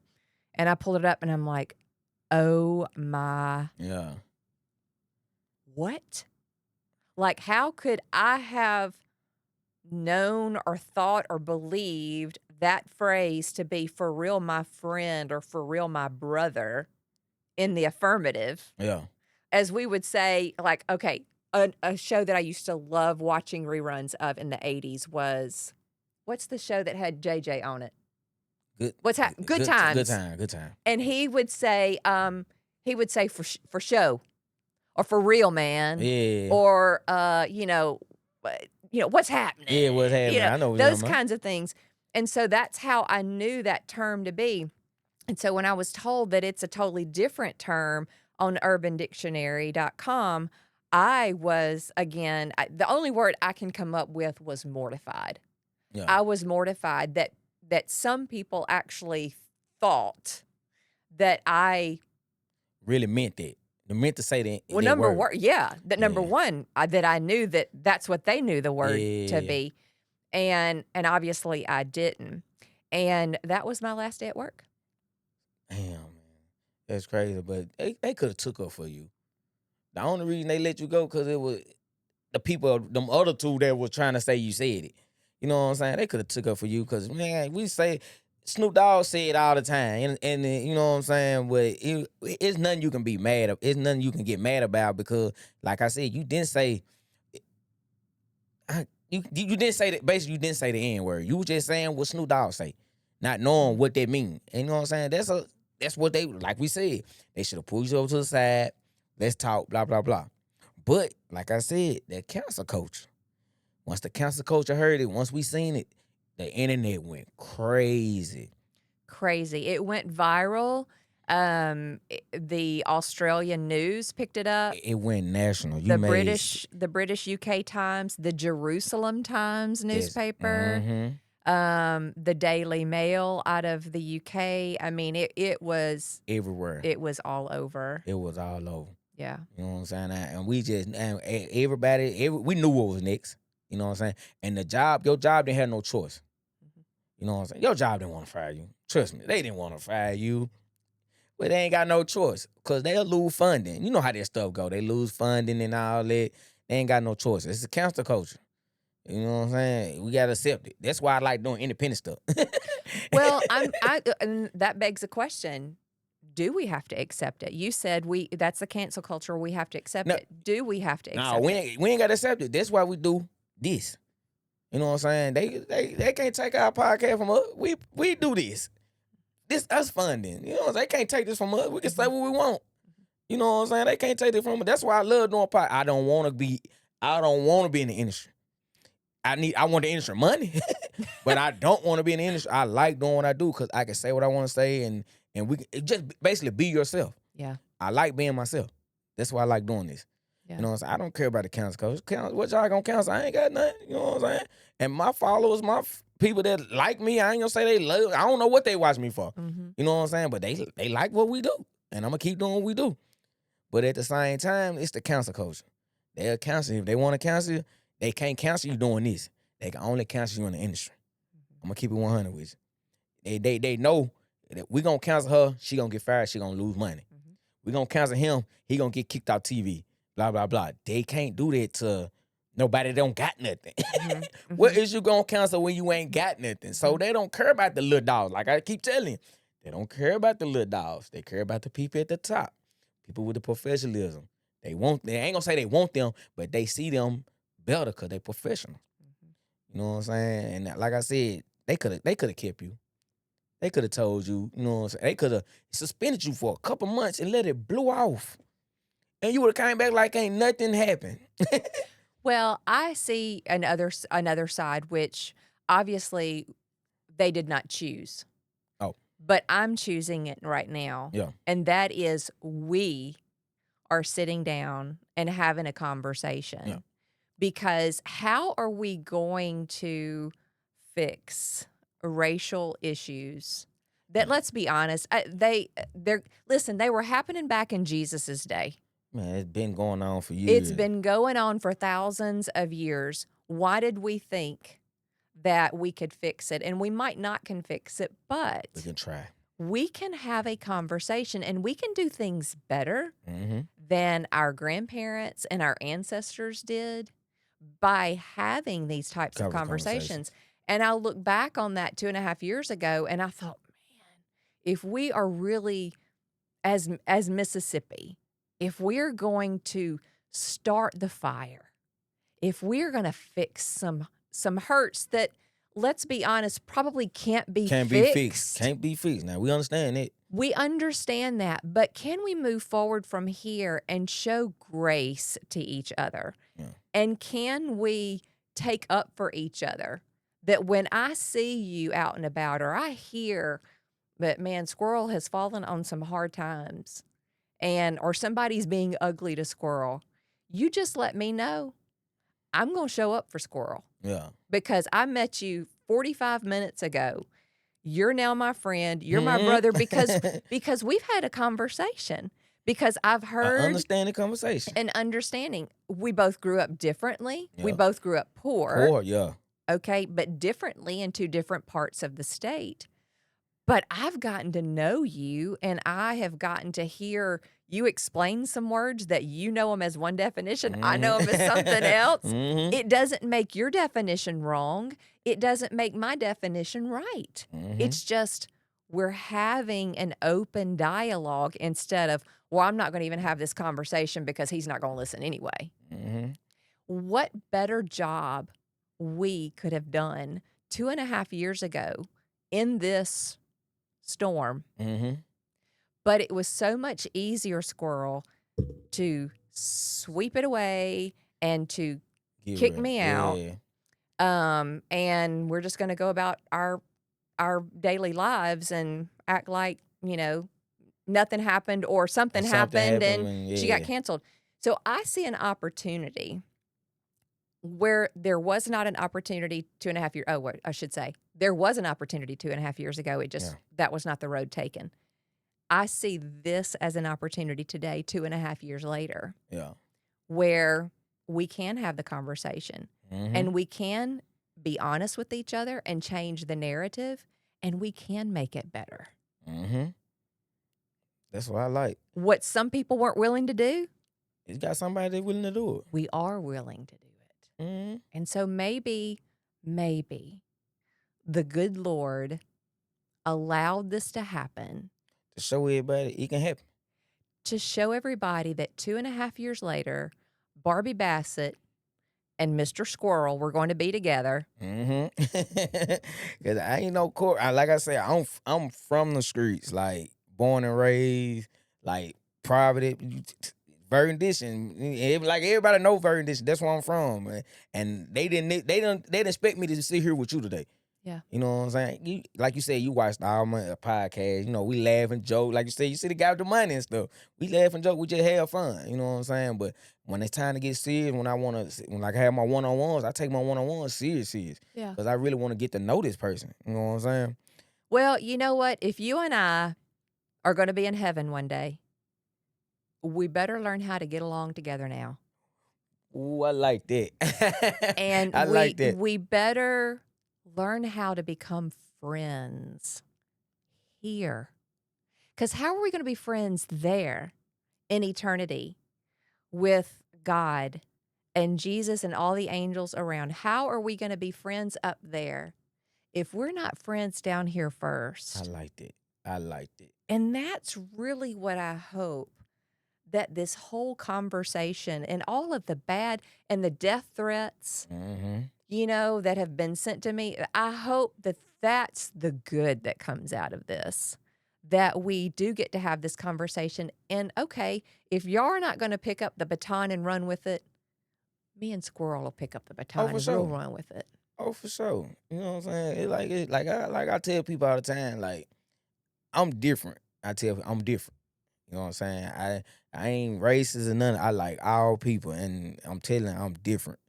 I pulled it up and I'm like, oh my. Yeah. What? Like, how could I have known or thought or believed that phrase to be for real my friend or for real my brother in the affirmative? Yeah. As we would say, like, okay, a show that I used to love watching reruns of in the 80s was, what's the show that had JJ on it? Good. Good Times. Good time. And he would say for show, or for real, man. Yeah. Or what's happening? Yeah, what's happening? I know what you're those talking about. kinds of things. And so that's how I knew that term to be. And so when I was told that it's a totally different term on urbandictionary.com, I was, again, the only word I can come up with was mortified. Yeah. I was mortified that some people actually thought that I really meant that. They meant to say that. Well, that number word. one, yeah. That number Yeah. one, that I knew that's what they knew the word to Yeah. be, and obviously I didn't, and that was my last day at work. Damn, man. That's crazy. But they could have took her for you. The only reason they let you go because it was the people, them other two that was trying to say you said it. You know what I'm saying? They could have took her for you because, man, we say Snoop Dogg say it all the time. And you know what I'm saying? But it's nothing you can be mad of. It's nothing you can get mad about because, like I said, you didn't say you didn't say that. Basically, you didn't say the N-word. You were just saying what Snoop Dogg say, not knowing what that mean. And you know what I'm saying? That's what they, like we said, they should have pulled you over to the side. Let's talk, blah, blah, blah. But, like I said, that cancel culture. Once the cancel culture heard it, once we seen it, the internet went crazy. Crazy. It went viral. The Australian news picked it up. It went national. The British UK Times, the Jerusalem Times newspaper, the Daily Mail out of the UK. I mean, it was everywhere. It was all over. It was all over. Yeah. You know what I'm saying? And we just, and everybody, we knew what was next. You know what I'm saying? And your job didn't have no choice. You know what I'm saying? Your job didn't want to fire you. Trust me, they didn't want to fire you. But they ain't got no choice because they'll lose funding. You know how that stuff go. They lose funding and all that. They ain't got no choice. It's a cancel culture. You know what I'm saying? We got to accept it. That's why I like doing independent stuff. Well, and that begs a question. Do we have to accept it? You said that's the cancel culture. We have to accept No, it. Do we have to no, accept we it? ain't got to accept it. That's why we do this. You know what I'm saying? They can't take our podcast from us. We do this. This us funding. You know what I'm saying? They can't take this from us. We can say what we want. You know what I'm saying? They can't take it from us. That's why I love doing podcast. I don't want to be in the industry. I want the industry money, but I don't want to be in the industry. I like doing what I do because I can say what I want to say and we can just basically be yourself. Yeah. I like being myself. That's why I like doing this. Yeah. You know what I'm saying? I don't care about the council coach. What y'all gonna counsel? I ain't got nothing. You know what I'm saying? And my followers, people that like me, I ain't gonna say they love. I don't know what they watch me for. Mm-hmm. You know what I'm saying? But they like what we do, and I'm gonna keep doing what we do. But at the same time, it's the council culture. They'll counsel you. If they want to counsel you, they can't counsel you doing this. They can only counsel you in the industry. I'm gonna keep it 100 with you. They know that we gonna counsel her. She gonna get fired. She gonna lose money. Mm-hmm. We gonna counsel him. He gonna get kicked off TV. Blah blah blah. They can't do that to nobody that don't got nothing. Mm-hmm. What is you gonna counsel when you ain't got nothing? So they don't care about the little dogs. Like I keep telling you, they don't care about the little dogs. They care about the people at the top. People with the professionalism. They ain't gonna say they want them, but they see them better because they professional. You know what I'm saying? And like I said, they could have kept you. They could have told you, you know what I'm saying? They could have suspended you for a couple months and let it blow off. And you would have came back like ain't nothing happened. Well, I see another side, which obviously they did not choose. Oh. But I'm choosing it right now. Yeah. And that is we are sitting down and having a conversation. Yeah. Because how are we going to fix racial issues that, let's be honest, they were happening back in Jesus's day. Man, it's been going on for years. It's been going on for thousands of years. Why did we think that we could fix it? And we might not can fix it, but we can try. We can have a conversation and we can do things better Mm-hmm. than our grandparents and our ancestors did by having these types of conversations. And I'll look back on that 2.5 years ago and I thought, man, if we are really, as Mississippi, if we're going to start the fire, if we're going to fix some hurts that, let's be honest, probably can't be fixed. Can't be fixed. Now, we understand it. We understand that, but can we move forward from here and show grace to each other? Yeah. And can we take up for each other? That when I see you out and about, or I hear that, man, Squirrel has fallen on some hard times, or somebody's being ugly to Squirrel, you just let me know. I'm going to show up for Squirrel. Yeah. Because I met you 45 minutes ago. You're now my friend. You're my brother because we've had a conversation. Because I've heard understanding conversation. and understanding. We both grew up differently. Yeah. We both grew up poor. Poor, yeah. Okay, but differently in two different parts of the state. But I've gotten to know you and I have gotten to hear you explain some words that you know them as one definition. I know them as something else. Mm-hmm. It doesn't make your definition wrong. It doesn't make my definition right. Mm-hmm. It's just we're having an open dialogue instead of, well, I'm not going to even have this conversation because he's not going to listen anyway. Mm-hmm. What better job we could have done 2.5 years ago in this storm. Mm-hmm. But it was so much easier, Squirrel, to sweep it away and to kick me out. Yeah. And we're just going to go about our daily lives and act like, nothing happened or something happened and she got canceled. So I see an opportunity where there was not an opportunity 2.5 years. Oh, I should say there was an opportunity 2.5 years ago. That was not the road taken. I see this as an opportunity today, 2.5 years later. Yeah. Where we can have the conversation Mm-hmm. and we can be honest with each other and change the narrative and we can make it better. Mm-hmm. That's what I like. What some people weren't willing to do, It's got somebody that's willing to do it. we are willing to do it. Mm-hmm. And so maybe the good Lord allowed this to happen To show everybody it can happen. to show everybody that 2.5 years later, Barbie Bassett and Mr. Squirrel were going to be together. Cause I ain't no court. Like I said, I'm from the streets, like born and raised, like private Verdant Edition. Like everybody know Verdant Edition. That's where I'm from, man. And they didn't expect me to sit here with you today. Yeah. You know what I'm saying? Like you said, you watched all my podcast. You know, we laugh and joke. Like you said, you see the guy with the money and stuff. We laugh and joke. We just have fun. You know what I'm saying? But when it's time to get serious, when I have my one-on-ones, I take my one-on-ones serious. Yeah. Because I really want to get to know this person. You know what I'm saying? Well, you know what? If you and I are going to be in heaven one day, we better learn how to get along together now. Ooh, I like that. And I like that. we better learn how to become friends here. Because how are we going to be friends there in eternity with God and Jesus and all the angels around? How are we going to be friends up there if we're not friends down here first? I liked it. I liked it. And that's really what I hope that this whole conversation and all of the bad and the death threats, that have been sent to me, I hope that that's the good that comes out of this, that we do get to have this conversation. And okay, if y'all are not going to pick up the baton and run with it, me and Squirrel will pick up the baton and we'll run with it. Oh, for sure. You know what I'm saying? It's like I tell people all the time, like, I'm different. I tell people I'm different. You know what I'm saying? I ain't racist or nothing. I like all people, and I'm telling you, I'm different.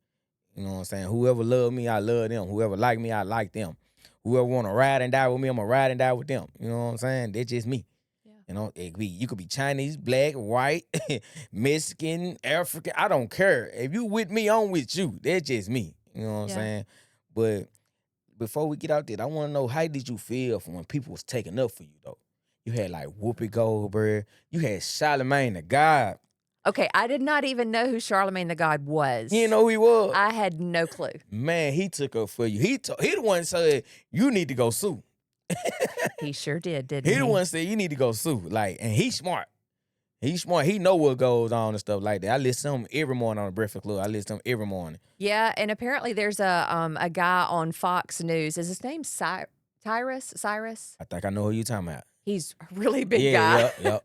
You know what I'm saying? Whoever love me, I love them. Whoever like me, I like them. Whoever want to ride and die with me, I'm going to ride and die with them. You know what I'm saying? That's just me. Yeah. You know, you could be Chinese, black, white, Mexican, African. I don't care. If you with me, I'm with you. That's just me. You know what I'm saying? But before we get out there, I want to know, how did you feel from when people was taking up for you, though? You had like Whoopi Goldberg. You had Charlemagne the God. Okay, I did not even know who Charlemagne the God was. You didn't know who he was? I had no clue. Man, he took up for you. He the one said, you need to go sue. He sure did, didn't he? He the one said, you need to go sue. Like, and he's smart. He's smart. He know what goes on and stuff like that. I listen to him every morning on the Breakfast Club. I listen to him every morning. Yeah, and apparently there's a guy on Fox News. Is his name Cyrus? I think I know who you talking about. He's a really big guy. Yep.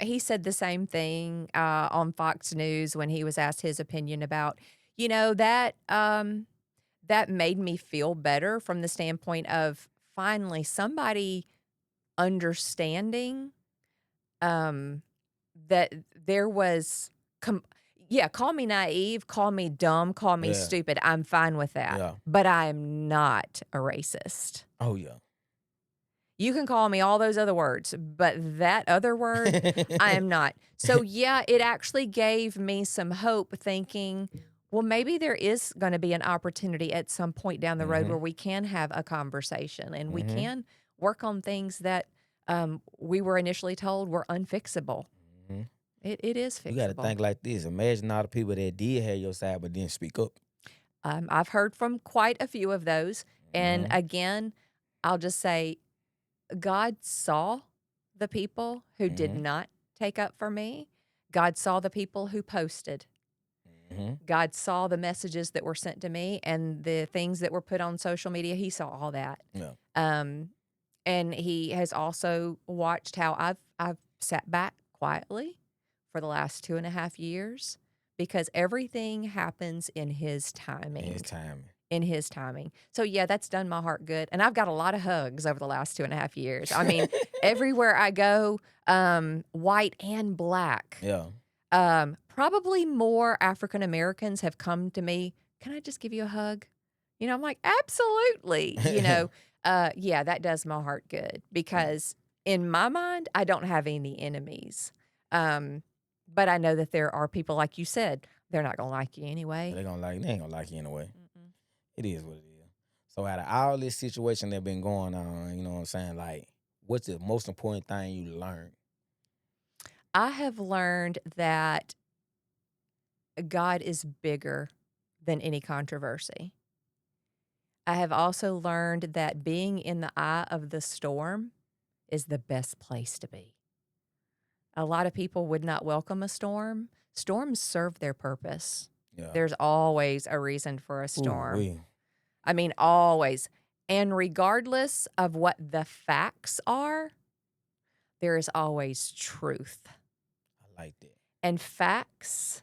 He said the same thing on Fox News when he was asked his opinion about, that made me feel better from the standpoint of finally somebody understanding that there was, call me naive, call me dumb, call me stupid. I'm fine with that. Yeah. But I am not a racist. Oh, yeah. You can call me all those other words, but that other word, I am not. So, yeah, it actually gave me some hope thinking, well, maybe there is going to be an opportunity at some point down the road where we can have a conversation and we can work on things that we were initially told were unfixable. It is fixable. You got to think like this. Imagine all the people that did have your side but didn't speak up. I've heard from quite a few of those. And again, I'll just say, God saw the people who did not take up for me. God saw the people who posted. God saw the messages that were sent to me and the things that were put on social media. He saw all that. Yeah. And he has also watched how I've sat back quietly for the last 2.5 years because everything happens in his timing. In his timing. So, yeah, that's done my heart good. And I've got a lot of hugs over the last 2.5 years. I mean, everywhere I go, white and black. Yeah. Probably more African Americans have come to me. Can I just give you a hug? I'm like, absolutely. Yeah, that does my heart good because in my mind, I don't have any enemies. But I know that there are people, like you said, they're not going to like you anyway. They ain't going to like you anyway. It is what it is. So out of all this situation that been going on, you know what I'm saying? Like, what's the most important thing you learned? I have learned that God is bigger than any controversy. I have also learned that being in the eye of the storm is the best place to be. A lot of people would not welcome a storm. Storms serve their purpose. Yeah. There's always a reason for a storm. Ooh-wee. I mean, always. And regardless of what the facts are, there is always truth. I like that. And facts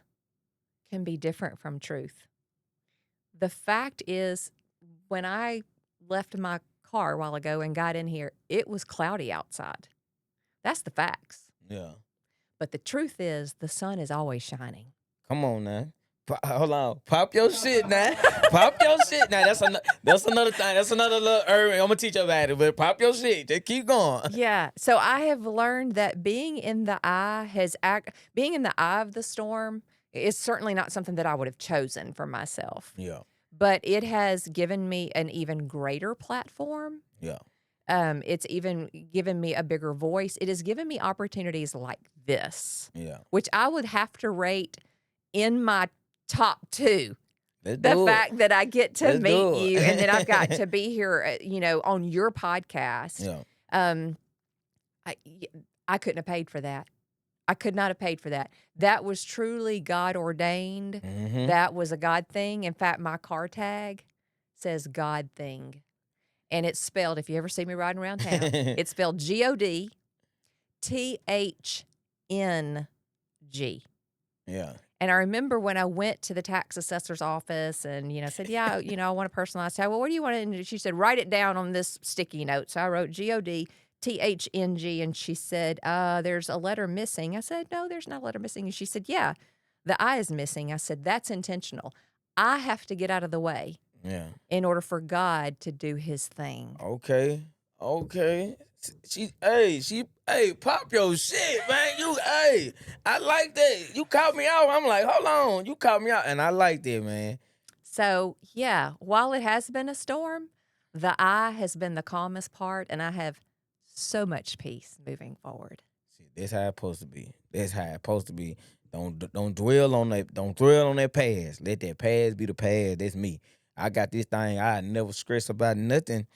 can be different from truth. The fact is, when I left my car a while ago and got in here, it was cloudy outside. That's the facts. Yeah. But the truth is, the sun is always shining. Come on now. Hold on. Pop your shit now. Pop your shit now. That's another thing. That's another little I'm gonna teach you about it, but pop your shit. Just keep going. Yeah. So I have learned that being in the eye of the storm is certainly not something that I would have chosen for myself. Yeah. But it has given me an even greater platform. Yeah. It's even given me a bigger voice. It has given me opportunities like this, Yeah. which I would have to rate in my top 2. Let's The do fact it. that I get to Let's do meet it. you and then I've got to be here, on your podcast. Yeah. I couldn't have paid for that. I could not have paid for that. That was truly God ordained. Mm-hmm. That was a God thing. In fact, my car tag says God thing. And it's spelled, if you ever see me riding around town, it's spelled GODTHNG. Yeah. And I remember when I went to the tax assessor's office and, said, yeah, I want a personalized tag. Well, what do you want? And she said, write it down on this sticky note. So I wrote GODTHNG. And she said, there's a letter missing. I said, no, there's not a letter missing. And she said, yeah, the I is missing. I said, that's intentional. I have to get out of the way. Yeah. In order for God to do his thing. Okay. Hey, pop your shit, man. I like that. You caught me out. I'm like, hold on. You caught me out. And I like that, man. So, yeah, while it has been a storm, the eye has been the calmest part, and I have so much peace moving forward. See, that's how it's supposed to be. Don't dwell on that. Don't dwell on that past. Let that past be the past. That's me. I got this thing. I never stress about nothing.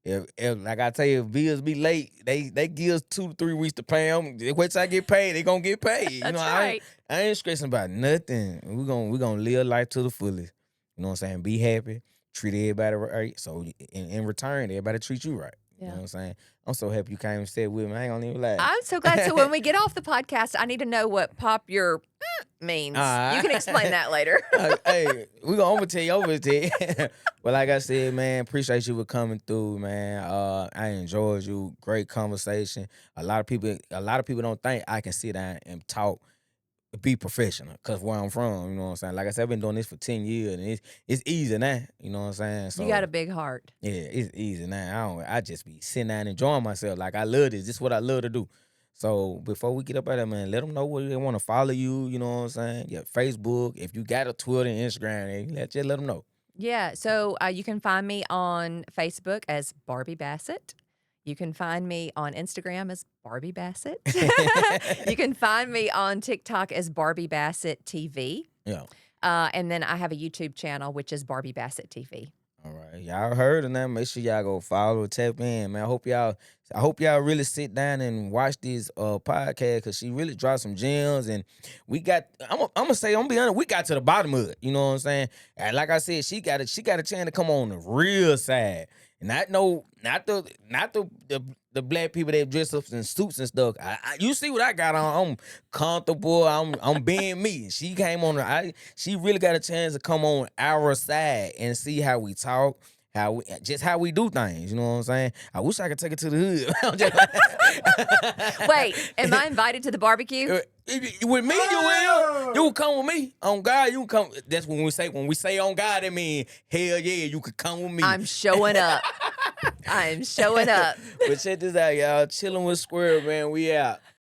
If like I tell you, if bills be late, they give us 2 to 3 weeks to pay them. Once I get paid, they gonna get paid. That's right. I ain't stressing about nothing. We gonna live life to the fullest. You know what I'm saying? Be happy. Treat everybody right. So in return, everybody treat you right. You know what I'm saying? I'm so happy you came and said with me. I ain't gonna even lie. I'm so glad. So when we get off the podcast, I need to know what pop your means. You can explain that later. Hey, I'm gonna tell you. But like I said, man, appreciate you for coming through, man. I enjoyed you. Great conversation. A lot of people don't think I can sit down and talk, be professional, cause where I'm from, you know what I'm saying. Like I said, I've been doing this for 10 years, and it's easy now. You know what I'm saying. So you got a big heart. yeah, it's easy now. I just be sitting down and enjoying myself. Like I love this. This is what I love to do. So before we get up out there, man, let them know where they want to follow you. You know what I'm saying? Yeah, Facebook. If you got a Twitter and Instagram, just let them know. Yeah. So you can find me on Facebook as Barbie Bassett. You can find me on Instagram as Barbie Bassett. You can find me on TikTok as Barbie Bassett TV. Yeah. And then I have a YouTube channel, which is Barbie Bassett TV. All right, y'all heard of that. Make sure y'all go follow, tap in, man. I hope y'all really sit down and watch this podcast, because she really dropped some gems, and we got. I'm gonna be honest, we got to the bottom of it. You know what I'm saying? And like I said, she got a chance to come on the real side, and not the black people that dress up in suits and stuff. You see what I got on? I'm comfortable. I'm being me. She came on. She really got a chance to come on our side and see how we talk, how we do things. You know what I'm saying? I wish I could take it to the hood. Wait, am I invited to the barbecue? With me, you will. You will come with me. On God, you can come. That's when we say on God, that mean hell yeah, you could come with me. I'm showing up. I'm showing up. But check this out, y'all. Chilling with Squirrel, man. We out.